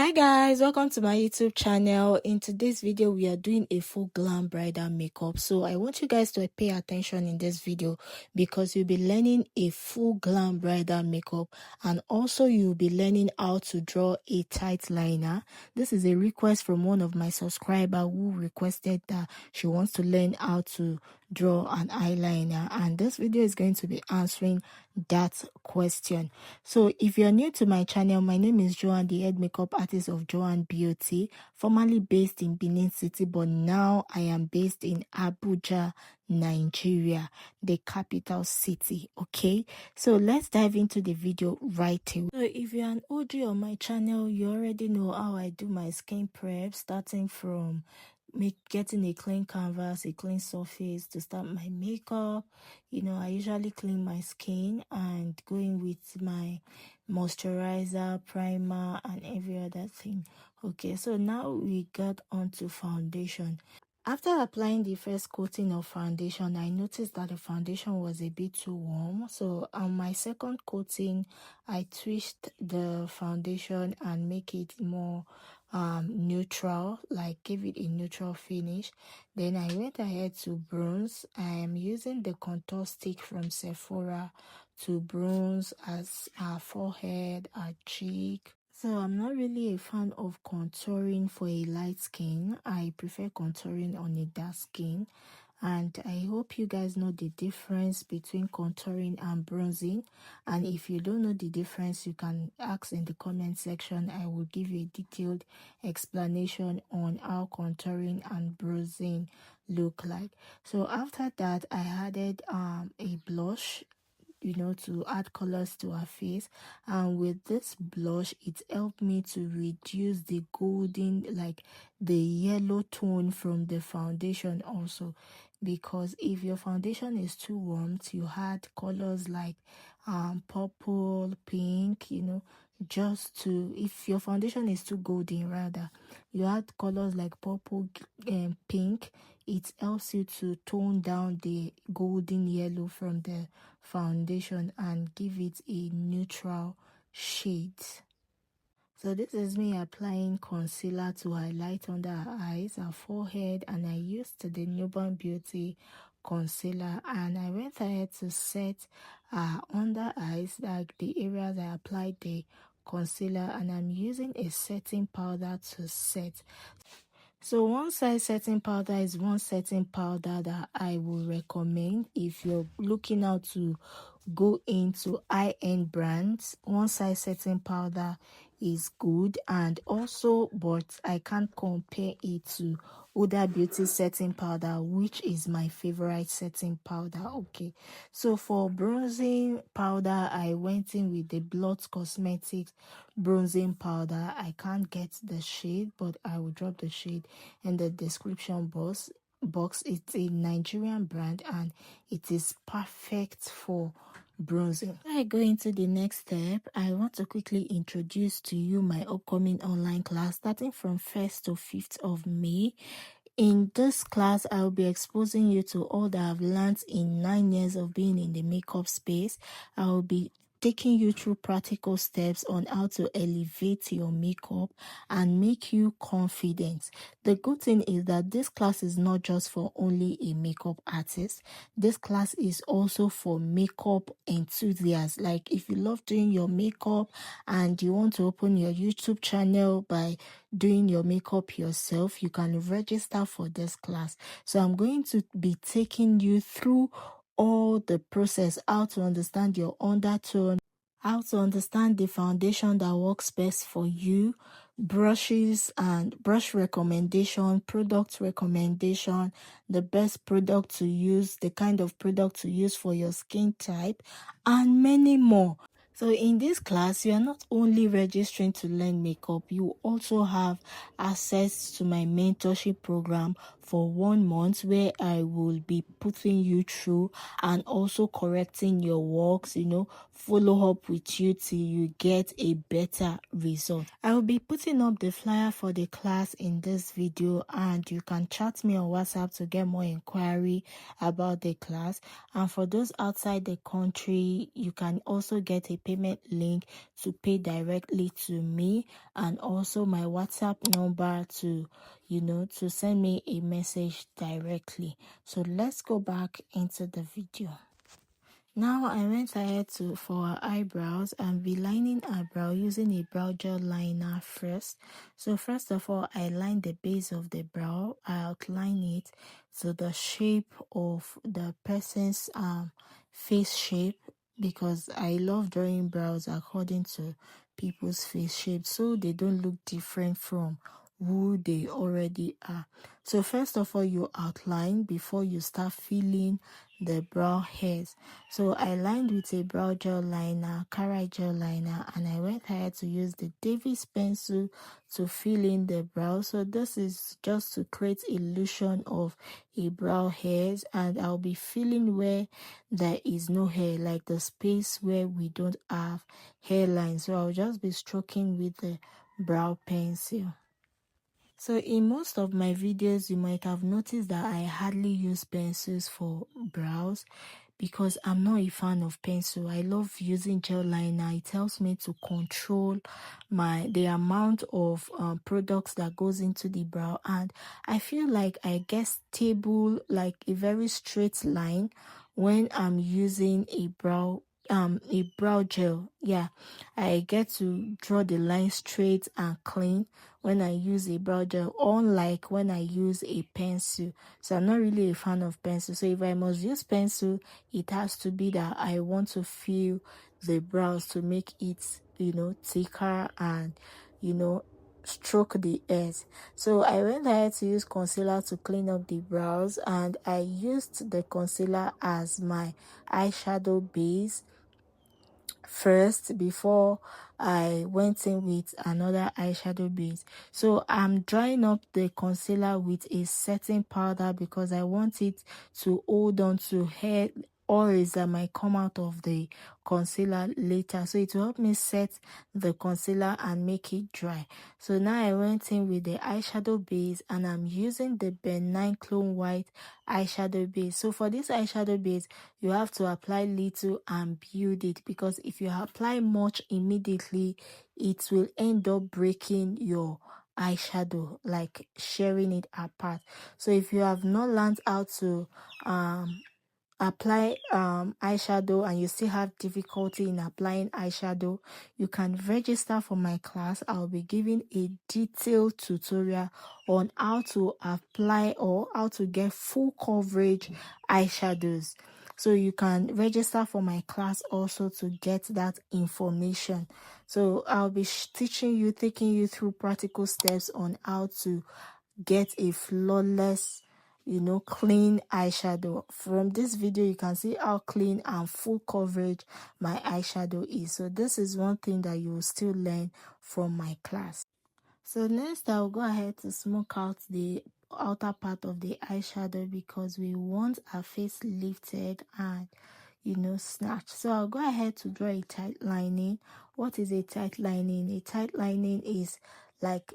Hi guys, welcome to my YouTube channel. In today's video we are doing a full glam bridal makeup. So I want you guys to pay attention in this video because you'll be learning a full glam bridal makeup, and also you'll be learning how to draw a tight liner. This is a request from one of my subscribers who requested that she wants to learn how to draw an eyeliner, and this video is going to be answering that question. So if you're new to my channel, my name is Joan, the head makeup artist of Joan Beauty, formerly based in Benin City, but now I am based in Abuja, Nigeria, the capital city. Okay, so let's dive into the video right away. So if you're an OG on my channel, you already know how I do my skin prep, starting from getting a clean canvas, a clean surface to start my makeup. I usually clean my skin and going with my moisturizer, primer, and every other thing. Okay, so now we got onto foundation. After applying the first coating of foundation, I noticed that the foundation was a bit too warm. So on my second coating, I twist the foundation and make it more neutral, like give it a neutral finish. Then I went ahead to bronze. I am using the contour stick from Sephora to bronze as our forehead, our cheek. So I'm not really a fan of contouring for a light skin. I prefer contouring on a dark skin. And I hope you guys know the difference between contouring and bronzing. And if you don't know the difference, you can ask in the comment section. I will give you a detailed explanation on how contouring and bronzing look like. So after that, I added a blush, to add colors to her face, and with this blush it helped me to reduce the golden, like the yellow tone from the foundation also, because if your foundation is too warm, you add colors like purple, pink, just to, if your foundation is too golden, rather, you add colors like purple and pink. It helps you to tone down the golden yellow from the foundation and give it a neutral shade. So this is me applying concealer to highlight under her eyes, her forehead, and I used the Newborn Beauty concealer, and I went ahead to set under eyes, like the areas I applied the concealer, and I'm using a setting powder to set. So one size setting powder is one setting powder that I will recommend if you're looking out to go into high-end brands. One size setting powder is good, and also, but I can't compare it to Huda Beauty setting powder, which is my favorite setting powder. Okay, so for bronzing powder, I went in with the Blot Cosmetics bronzing powder. I can't get the shade, but I will drop the shade in the description box. It's a Nigerian brand and it is perfect for bronzing. Before I go into the next step, I want to quickly introduce to you my upcoming online class starting from 1st to 5th of May. In this class, I will be exposing you to all that I've learned in 9 years of being in the makeup space. I will be taking you through practical steps on how to elevate your makeup and make you confident. The good thing is that this class is not just for only a makeup artist. This class is also for makeup enthusiasts. Like if you love doing your makeup and you want to open your YouTube channel by doing your makeup yourself, you can register for this class. So I'm going to be taking you through all the process, how to understand your undertone, how to understand the foundation that works best for you, brushes and brush recommendation, product recommendation, the best product to use, the kind of product to use for your skin type, and many more. So in this class, you are not only registering to learn makeup, you also have access to my mentorship program for 1 month, where I will be putting you through and also correcting your works, follow up with you till you get a better result. I will be putting up the flyer for the class in this video, and you can chat me on WhatsApp to get more inquiry about the class. And for those outside the country, you can also get a payment link to pay directly to me, and also my WhatsApp number to send me a message directly. So let's go back into the video. Now I went ahead for our eyebrows and be lining our brow using a brow gel liner first. So first of all, I line the base of the brow. I outline it to the shape of the person's face shape, because I love drawing brows according to people's face shape so they don't look different from who they already are. So first of all, you outline before you start filling the brow hairs. So I lined with a brow gel liner, cara gel liner, and I went ahead to use the Davis pencil to fill in the brow. So this is just to create illusion of a brow hairs, and I'll be filling where there is no hair, like the space where we don't have hairline. So I'll just be stroking with the brow pencil. So in most of my videos, you might have noticed that I hardly use pencils for brows, because I'm not a fan of pencil. I love using gel liner. It helps me to control the amount of products that goes into the brow, and I feel like I get stable, like a very straight line when I'm using a brow gel. Yeah, I get to draw the line straight and clean when I use a brow gel, unlike when I use a pencil. So I'm not really a fan of pencil. So if I must use pencil, it has to be that I want to fill the brows to make it, thicker and, stroke the edge. So I went ahead to use concealer to clean up the brows, and I used the concealer as my eyeshadow base first before I went in with another eyeshadow base. So I'm drying up the concealer with a setting powder because I want it to hold on to hair oils that might come out of the concealer later. So it will help me set the concealer and make it dry. So now I went in with the eyeshadow base, and I'm using the benign clone white eyeshadow base. So for this eyeshadow base, you have to apply little and build it, because if you apply much immediately, it will end up breaking your eyeshadow, like sharing it apart. So if you have not learned how to apply eyeshadow and you still have difficulty in applying eyeshadow, you can register for my class. I'll be giving a detailed tutorial on how to apply or how to get full coverage eyeshadows. So you can register for my class also to get that information. So I'll be taking you through practical steps on how to get a flawless, clean eyeshadow. From this video, you can see how clean and full coverage my eyeshadow is. So this is one thing that you will still learn from my class. So next, I'll go ahead to smoke out the outer part of the eyeshadow, because we want our face lifted and snatched. So I'll go ahead to draw a tight lining. What is a tight lining? A tight lining is like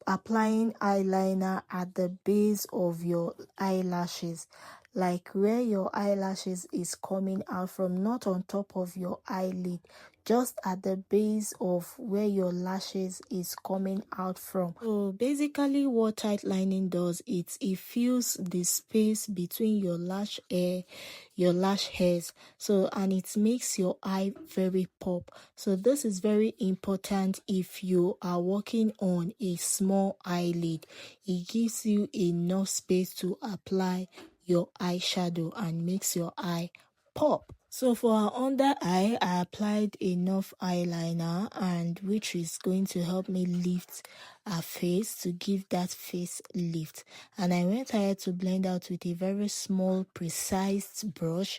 applying eyeliner at the base of your eyelashes, like where your eyelashes is coming out from, not on top of your eyelid, just at the base of where your lashes is coming out from. So basically what tight lining does, it fills the space between your lash hairs, so, and it makes your eye very pop. So this is very important if you are working on a small eyelid. It gives you enough space to apply your eyeshadow and makes your eye pop. So for our under eye, I applied enough eyeliner, and which is going to help me lift our face, to give that face lift. And I went ahead to blend out with a very small, precise brush.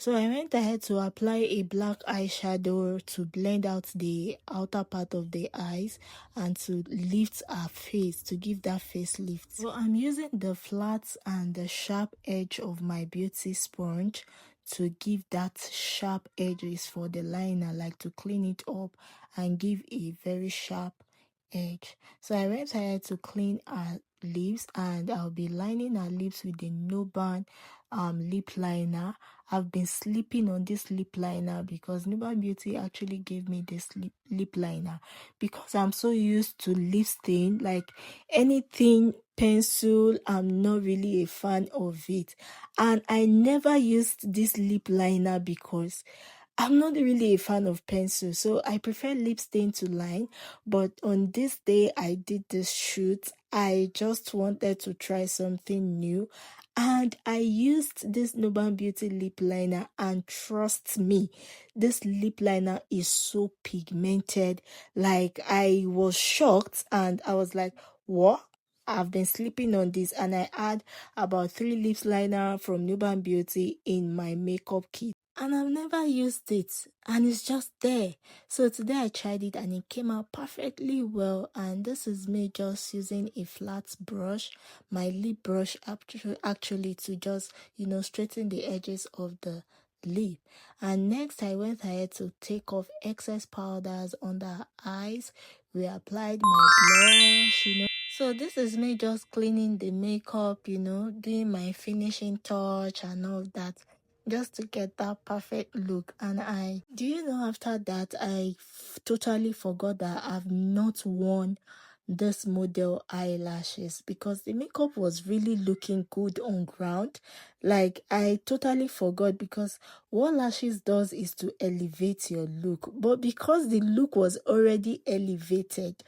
So I went ahead to apply a black eyeshadow to blend out the outer part of the eyes and to lift her face, to give that facelift. So I'm using the flat and the sharp edge of my Beauty sponge to give that sharp edges for the liner, like to clean it up and give a very sharp edge. So I went ahead to clean her lips, and I'll be lining her lips with the Nuban lip liner. I've been sleeping on this lip liner because Nuban Beauty actually gave me this lip liner because I'm so used to lip stain. Like anything pencil, I'm not really a fan of it, and I never used this lip liner because I'm not really a fan of pencil, so I prefer lip stain to line. But on this day I did this shoot, I just wanted to try something new, and I used this Nuban Beauty lip liner, and trust me, this lip liner is so pigmented. Like, I was shocked and I was like, what? I've been sleeping on this, and I had about 3 lips liner from Nuban Beauty in my makeup kit, and I've never used it, and it's just there. So today I tried it and it came out perfectly well. And this is me just using a flat brush, my lip brush, actually to just, straighten the edges of the lip. And next I went ahead to take off excess powders under her eyes. We applied my blush. So this is me just cleaning the makeup, doing my finishing touch and all that, just to get that perfect look. And do you know, after that, I totally forgot that I've not worn this model eyelashes because the makeup was really looking good on ground. Like, I totally forgot, because what lashes does is to elevate your look, but because the look was already elevated,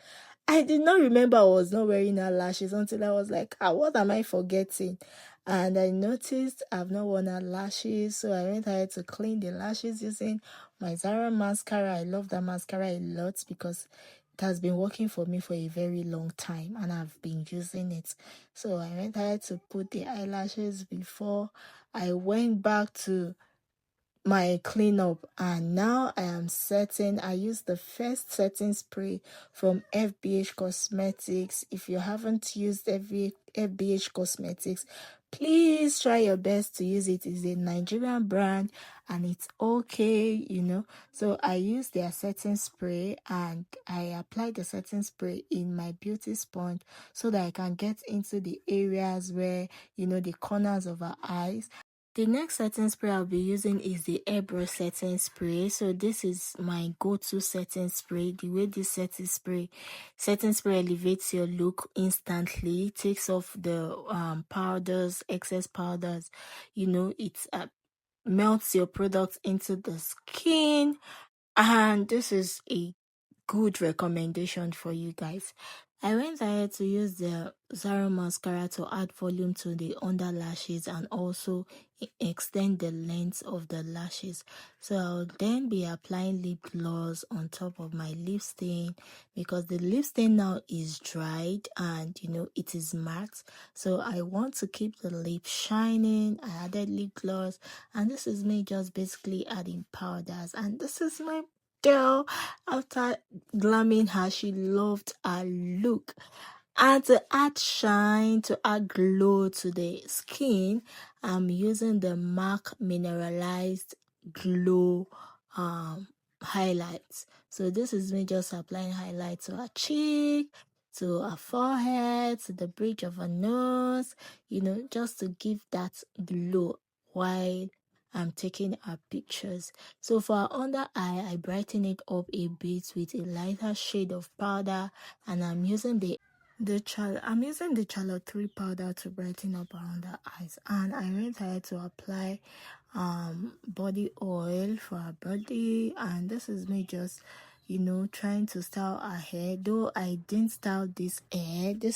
I did not remember I was not wearing eyelashes until I was like, what am I forgetting? And I noticed I've not worn eyelashes, so I went ahead to clean the lashes using my Zara mascara. I love that mascara a lot because it has been working for me for a very long time and I've been using it. So I went ahead to put the eyelashes before I went back to my cleanup, and now I am setting. I use the first setting spray from FBH Cosmetics. If you haven't used FBH Cosmetics, please try your best to use it. It's a Nigerian brand and it's okay. So I use their setting spray and I apply the setting spray in my Beauty sponge so that I can get into the areas where, the corners of our eyes. The next setting spray I'll be using is the airbrush setting spray. So this is my go-to setting spray. The way this setting spray elevates your look instantly, takes off the powders, excess powders. It melts your product into the skin, and this is a good recommendation for you guys. I went ahead to use the Zara mascara to add volume to the under lashes and also extend the length of the lashes. So I'll then be applying lip gloss on top of my lip stain because the lip stain now is dried and it is matte. So I want to keep the lip shining. I added lip gloss, and this is me just basically adding powders, and this is my girl. After glamming her, she loved her look. And to add shine, to add glow to the skin, I'm using the MAC Mineralized Glow highlights. So this is me just applying highlight to her cheek, to her forehead, to the bridge of her nose, just to give that glow while I'm taking her pictures. So for her under eye, I brighten it up a bit with a lighter shade of powder, and I'm using the Charlotte 3 powder to brighten up around the eyes. And I went ahead to apply body oil for her body, and this is me just trying to style her hair. Though I didn't style this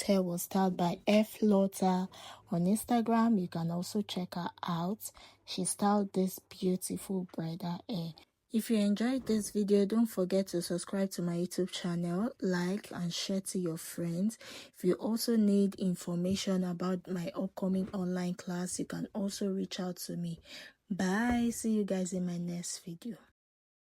hair was styled by F Lotta on Instagram. You can also check her out. She styled this beautiful bridal hair. If you enjoyed this video, don't forget to subscribe to my YouTube channel, like and share to your friends. If you also need information about my upcoming online class, you can also reach out to me. Bye. See you guys in my next video.